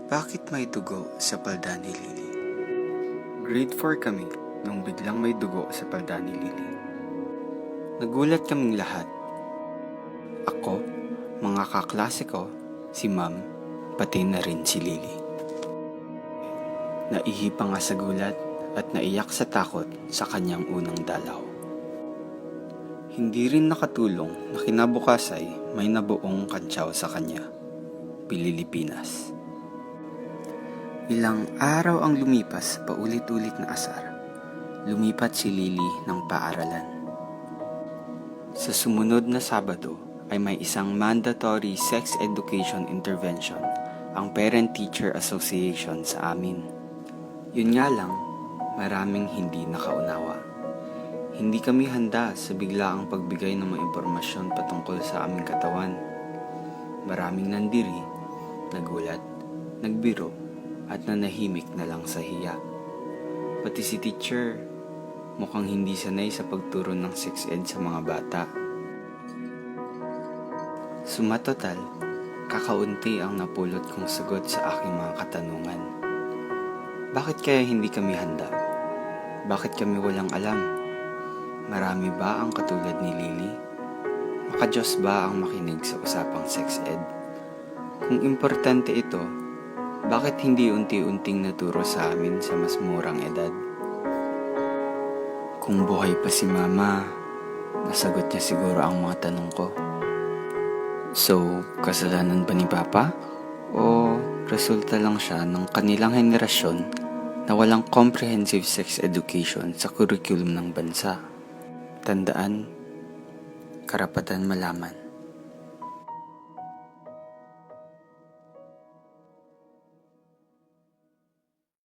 Bakit may dugo sa palda ni Lily? Grade 4 kami nung biglang may dugo sa palda ni Lily. Nagulat kaming lahat. Ako, mga kaklase ko, si Ma'am, pati na rin si Lily. Naihi pa nga sa gulat at naiyak sa takot sa kanyang unang dalaw. Hindi rin nakatulong na kinabukas ay may nabuong kantsaw sa kanya, Pilipinas. Ilang araw ang lumipas paulit-ulit na asar. Lumipat si Lily ng paaralan. Sa sumunod na Sabado ay may isang mandatory sex education intervention ang Parent-Teacher Association sa amin. Yun nga lang, maraming hindi nakaunawa. Hindi kami handa sa biglaang pagbigay ng mga impormasyon patungkol sa aming katawan. Maraming nandiri, nagulat, nagbiro, at nanahimik na lang sa hiya. Pati si teacher, mukhang hindi sanay sa pagturo ng sex ed sa mga bata. Sumatotal, kakaunti ang napulot kong sagot sa aking mga katanungan. Bakit kaya hindi kami handa? Bakit kami walang alam? Marami ba ang katulad ni Lily? Makadiyos ba ang makinig sa usapang sex ed? Kung importante ito, bakit hindi unti-unting naturo sa amin sa mas murang edad? Kung buhay pa si Mama, nasagot niya siguro ang mga tanong ko. So, kasalanan ba ni Papa? O resulta lang siya ng kanilang henerasyon na walang comprehensive sex education sa curriculum ng bansa? Tandaan, karapatan malaman.